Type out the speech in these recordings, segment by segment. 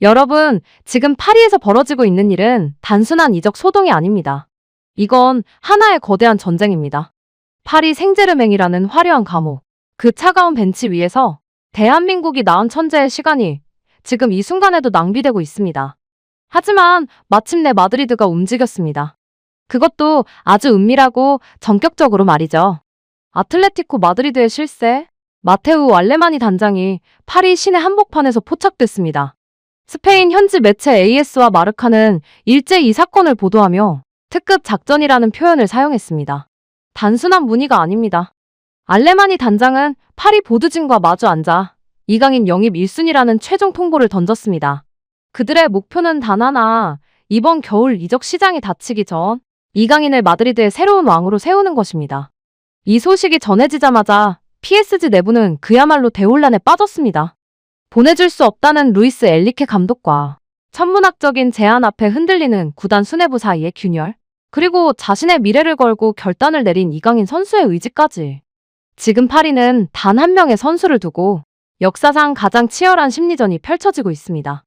여러분, 지금 파리에서 벌어지고 있는 일은 단순한 이적 소동이 아닙니다. 이건 하나의 거대한 전쟁입니다. 파리 생제르맹이라는 화려한 감옥, 그 차가운 벤치 위에서 대한민국이 낳은 천재의 시간이 지금 이 순간에도 낭비되고 있습니다. 하지만 마침내 마드리드가 움직였습니다. 그것도 아주 은밀하고 전격적으로 말이죠. 아틀레티코 마드리드의 실세, 마테우 알레마니 단장이 파리 시내 한복판에서 포착됐습니다. 스페인 현지 매체 AS와 마르카는 일제히 이 사건을 보도하며 특급 작전이라는 표현을 사용했습니다. 단순한 문의가 아닙니다. 알레마니 단장은 파리 보드진과 마주 앉아 이강인 영입 1순위라는 최종 통보를 던졌습니다. 그들의 목표는 단 하나, 이번 겨울 이적 시장이 닫히기 전 이강인을 마드리드의 새로운 왕으로 세우는 것입니다. 이 소식이 전해지자마자 PSG 내부는 그야말로 대혼란에 빠졌습니다. 보내줄 수 없다는 루이스 엘리케 감독과 천문학적인 제안 앞에 흔들리는 구단 수뇌부 사이의 균열, 그리고 자신의 미래를 걸고 결단을 내린 이강인 선수의 의지까지. 지금 파리는 단 한 명의 선수를 두고 역사상 가장 치열한 심리전이 펼쳐지고 있습니다.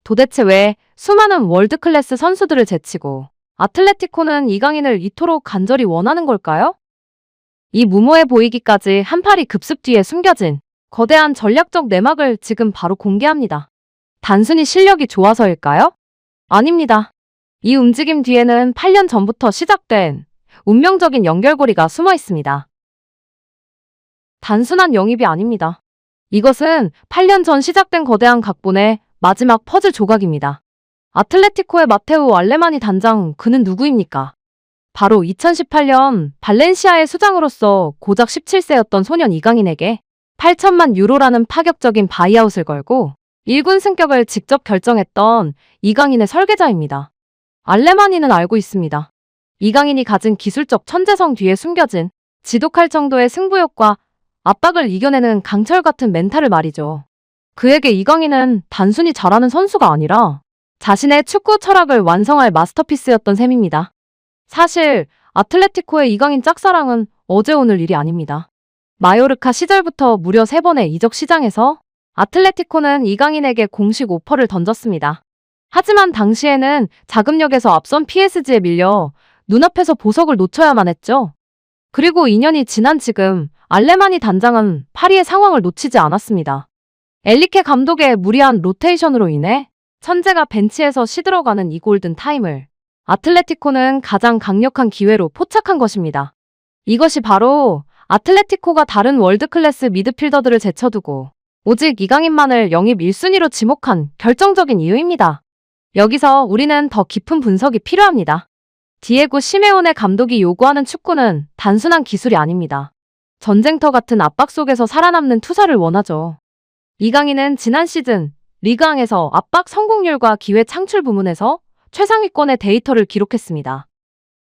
도대체 왜 수많은 월드클래스 선수들을 제치고 아틀레티코는 이강인을 이토록 간절히 원하는 걸까요? 이 무모해 보이기까지 한 팔이 급습 뒤에 숨겨진 거대한 전략적 내막을 지금 바로 공개합니다. 단순히 실력이 좋아서일까요? 아닙니다. 이 움직임 뒤에는 8년 전부터 시작된 운명적인 연결고리가 숨어 있습니다. 단순한 영입이 아닙니다. 이것은 8년 전 시작된 거대한 각본의 마지막 퍼즐 조각입니다. 아틀레티코의 마테우 알레마니 단장, 그는 누구입니까? 바로 2018년 발렌시아의 수장으로서 고작 17세였던 소년 이강인에게 8천만 유로라는 파격적인 바이아웃을 걸고 1군 승격을 직접 결정했던 이강인의 설계자입니다. 알레마니는 알고 있습니다. 이강인이 가진 기술적 천재성 뒤에 숨겨진 지독할 정도의 승부욕과 압박을 이겨내는 강철 같은 멘탈을 말이죠. 그에게 이강인은 단순히 잘하는 선수가 아니라 자신의 축구 철학을 완성할 마스터피스였던 셈입니다. 사실 아틀레티코의 이강인 짝사랑은 어제 오늘 일이 아닙니다. 마요르카 시절부터 무려 3번의 이적 시장에서 아틀레티코는 이강인에게 공식 오퍼를 던졌습니다. 하지만 당시에는 자금력에서 앞선 PSG에 밀려 눈앞에서 보석을 놓쳐야만 했죠. 그리고 2년이 지난 지금 알레마니 단장은 파리의 상황을 놓치지 않았습니다. 엘리케 감독의 무리한 로테이션으로 인해 천재가 벤치에서 시들어가는 이 골든 타임을 아틀레티코는 가장 강력한 기회로 포착한 것입니다. 이것이 바로 아틀레티코가 다른 월드클래스 미드필더들을 제쳐두고 오직 이강인만을 영입 1순위로 지목한 결정적인 이유입니다. 여기서 우리는 더 깊은 분석이 필요합니다. 디에고 시메오네 감독이 요구하는 축구는 단순한 기술이 아닙니다. 전쟁터 같은 압박 속에서 살아남는 투사를 원하죠. 이강인은 지난 시즌 리그앙에서 압박 성공률과 기회 창출 부문에서 최상위권의 데이터를 기록했습니다.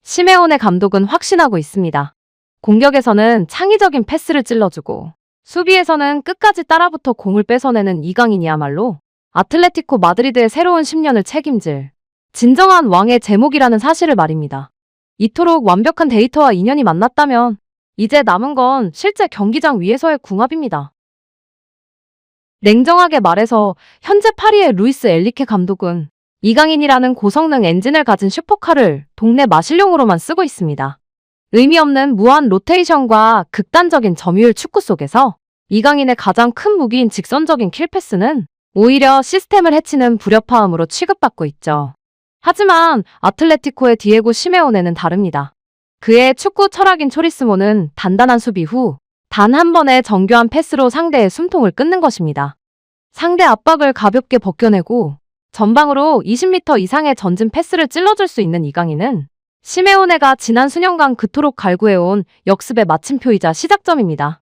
시메오네 감독은 확신하고 있습니다. 공격에서는 창의적인 패스를 찔러주고 수비에서는 끝까지 따라붙어 공을 뺏어내는 이강인이야말로 아틀레티코 마드리드의 새로운 10년을 책임질 진정한 왕의 제목이라는 사실을 말입니다. 이토록 완벽한 데이터와 인연이 만났다면 이제 남은 건 실제 경기장 위에서의 궁합입니다. 냉정하게 말해서 현재 파리의 루이스 엘리케 감독은 이강인이라는 고성능 엔진을 가진 슈퍼카를 동네 마실용으로만 쓰고 있습니다. 의미 없는 무한 로테이션과 극단적인 점유율 축구 속에서 이강인의 가장 큰 무기인 직선적인 킬패스는 오히려 시스템을 해치는 불협화음으로 취급받고 있죠. 하지만 아틀레티코의 디에고 시메오네는 다릅니다. 그의 축구 철학인 초리스모는 단단한 수비 후 단 한 번의 정교한 패스로 상대의 숨통을 끊는 것입니다. 상대 압박을 가볍게 벗겨내고 전방으로 20m 이상의 전진 패스를 찔러줄 수 있는 이강인은 시메오네가 지난 수년간 그토록 갈구해온 역습의 마침표이자 시작점입니다.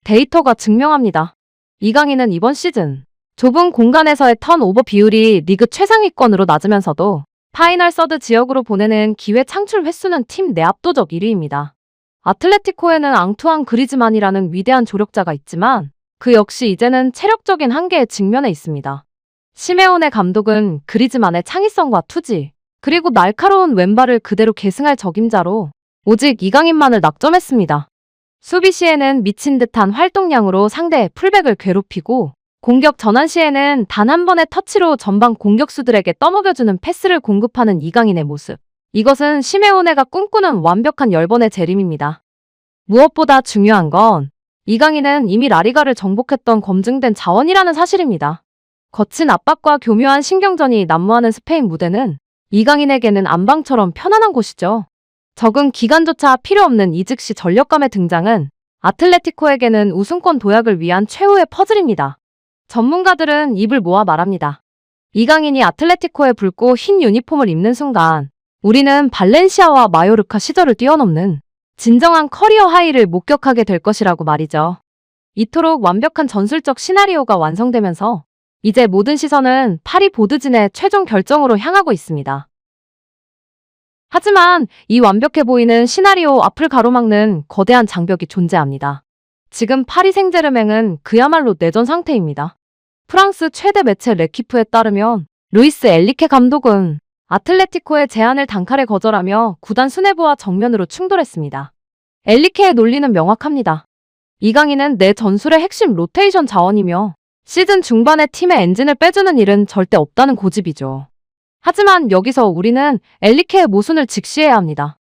데이터가 증명합니다. 이강인은 이번 시즌 좁은 공간에서의 턴오버 비율이 리그 최상위권으로 낮으면서도 파이널 서드 지역으로 보내는 기회 창출 횟수는 팀 내 압도적 1위입니다. 아틀레티코에는 앙투안 그리즈만이라는 위대한 조력자가 있지만 그 역시 이제는 체력적인 한계에 직면해 있습니다. 시메오네 감독은 그리즈만의 창의성과 투지, 그리고 날카로운 왼발을 그대로 계승할 적임자로 오직 이강인만을 낙점했습니다. 수비 시에는 미친 듯한 활동량으로 상대의 풀백을 괴롭히고 공격 전환 시에는 단 한 번의 터치로 전방 공격수들에게 떠먹여주는 패스를 공급하는 이강인의 모습. 이것은 시메오네가 꿈꾸는 완벽한 열번의 재림입니다. 무엇보다 중요한 건 이강인은 이미 라리가를 정복했던 검증된 자원이라는 사실입니다. 거친 압박과 교묘한 신경전이 난무하는 스페인 무대는 이강인에게는 안방처럼 편안한 곳이죠. 적응 기간조차 필요 없는 이 즉시 전력감의 등장은 아틀레티코에게는 우승권 도약을 위한 최후의 퍼즐입니다. 전문가들은 입을 모아 말합니다. 이강인이 아틀레티코에 붉고 흰 유니폼을 입는 순간 우리는 발렌시아와 마요르카 시절을 뛰어넘는 진정한 커리어 하이를 목격하게 될 것이라고 말이죠. 이토록 완벽한 전술적 시나리오가 완성되면서 이제 모든 시선은 파리 보드진의 최종 결정으로 향하고 있습니다. 하지만 이 완벽해 보이는 시나리오 앞을 가로막는 거대한 장벽이 존재합니다. 지금 파리 생제르맹은 그야말로 내전 상태입니다. 프랑스 최대 매체 레키프에 따르면 루이스 엘리케 감독은 아틀레티코의 제안을 단칼에 거절하며 구단 수뇌부와 정면으로 충돌했습니다. 엘리케의 논리는 명확합니다. 이강인은 내 전술의 핵심 로테이션 자원이며 시즌 중반에 팀의 엔진을 빼주는 일은 절대 없다는 고집이죠. 하지만 여기서 우리는 엘리케의 모순을 직시해야 합니다.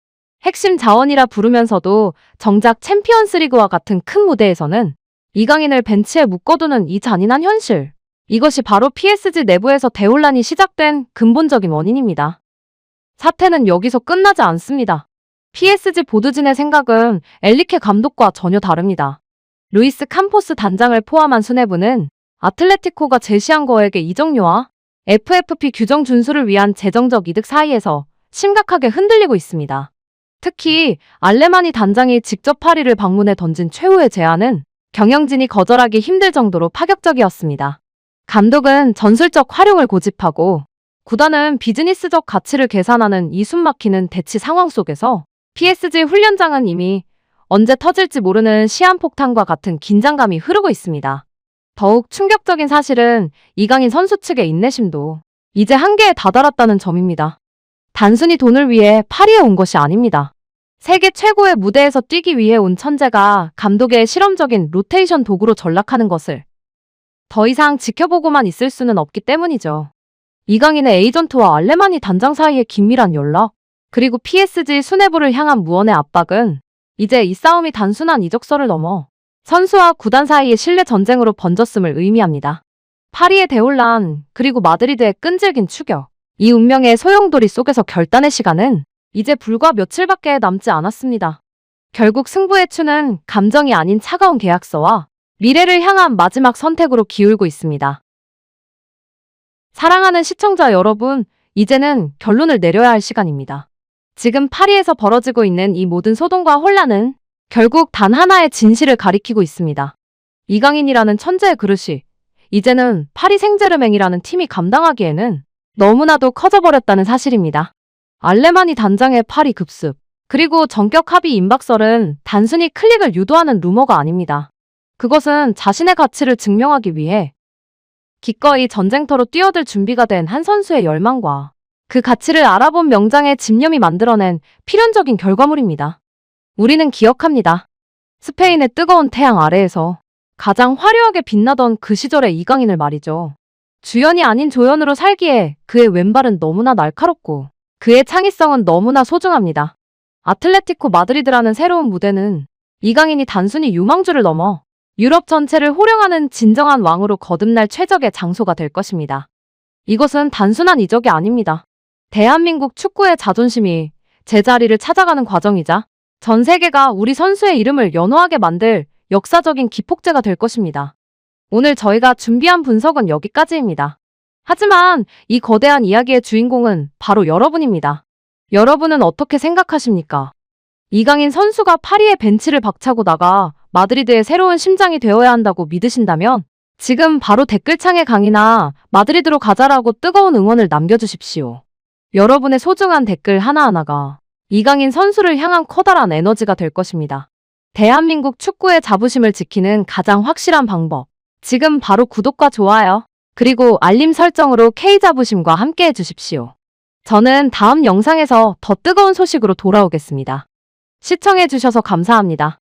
핵심 자원이라 부르면서도 정작 챔피언스리그와 같은 큰 무대에서는 이강인을 벤치에 묶어두는 이 잔인한 현실. 이것이 바로 PSG 내부에서 대혼란이 시작된 근본적인 원인입니다. 사태는 여기서 끝나지 않습니다. PSG 보드진의 생각은 엘리케 감독과 전혀 다릅니다. 루이스 캄포스 단장을 포함한 수뇌부는 아틀레티코가 제시한 거액의 이적료와 FFP 규정 준수를 위한 재정적 이득 사이에서 심각하게 흔들리고 있습니다. 특히 알레마니 단장이 직접 파리를 방문해 던진 최후의 제안은 경영진이 거절하기 힘들 정도로 파격적이었습니다. 감독은 전술적 활용을 고집하고 구단은 비즈니스적 가치를 계산하는 이 숨막히는 대치 상황 속에서 PSG 훈련장은 이미 언제 터질지 모르는 시한폭탄과 같은 긴장감이 흐르고 있습니다. 더욱 충격적인 사실은 이강인 선수 측의 인내심도 이제 한계에 다다랐다는 점입니다. 단순히 돈을 위해 파리에 온 것이 아닙니다. 세계 최고의 무대에서 뛰기 위해 온 천재가 감독의 실험적인 로테이션 도구로 전락하는 것을 더 이상 지켜보고만 있을 수는 없기 때문이죠. 이강인의 에이전트와 알레마니 단장 사이의 긴밀한 연락, 그리고 PSG 수뇌부를 향한 무언의 압박은 이제 이 싸움이 단순한 이적설을 넘어 선수와 구단 사이의 신뢰 전쟁으로 번졌음을 의미합니다. 파리의 대혼란, 그리고 마드리드의 끈질긴 추격, 이 운명의 소용돌이 속에서 결단의 시간은 이제 불과 며칠밖에 남지 않았습니다. 결국 승부의 추는 감정이 아닌 차가운 계약서와 미래를 향한 마지막 선택으로 기울고 있습니다. 사랑하는 시청자 여러분, 이제는 결론을 내려야 할 시간입니다. 지금 파리에서 벌어지고 있는 이 모든 소동과 혼란은 결국 단 하나의 진실을 가리키고 있습니다. 이강인이라는 천재의 그릇이 이제는 파리 생제르맹이라는 팀이 감당하기에는 너무나도 커져버렸다는 사실입니다. 알레마니 단장의 파리 급습, 그리고 전격 합의 임박설은 단순히 클릭을 유도하는 루머가 아닙니다. 그것은 자신의 가치를 증명하기 위해 기꺼이 전쟁터로 뛰어들 준비가 된 한 선수의 열망과 그 가치를 알아본 명장의 집념이 만들어낸 필연적인 결과물입니다. 우리는 기억합니다. 스페인의 뜨거운 태양 아래에서 가장 화려하게 빛나던 그 시절의 이강인을 말이죠. 주연이 아닌 조연으로 살기에 그의 왼발은 너무나 날카롭고 그의 창의성은 너무나 소중합니다. 아틀레티코 마드리드라는 새로운 무대는 이강인이 단순히 유망주를 넘어 유럽 전체를 호령하는 진정한 왕으로 거듭날 최적의 장소가 될 것입니다. 이것은 단순한 이적이 아닙니다. 대한민국 축구의 자존심이 제자리를 찾아가는 과정이자 전 세계가 우리 선수의 이름을 연호하게 만들 역사적인 기폭제가 될 것입니다. 오늘 저희가 준비한 분석은 여기까지입니다. 하지만 이 거대한 이야기의 주인공은 바로 여러분입니다. 여러분은 어떻게 생각하십니까? 이강인 선수가 파리의 벤치를 박차고 나가 마드리드의 새로운 심장이 되어야 한다고 믿으신다면 지금 바로 댓글창에 강이나 마드리드로 가자라고 뜨거운 응원을 남겨주십시오. 여러분의 소중한 댓글 하나하나가 이강인 선수를 향한 커다란 에너지가 될 것입니다. 대한민국 축구의 자부심을 지키는 가장 확실한 방법. 지금 바로 구독과 좋아요, 그리고 알림 설정으로 K자부심과 함께 해주십시오. 저는 다음 영상에서 더 뜨거운 소식으로 돌아오겠습니다. 시청해주셔서 감사합니다.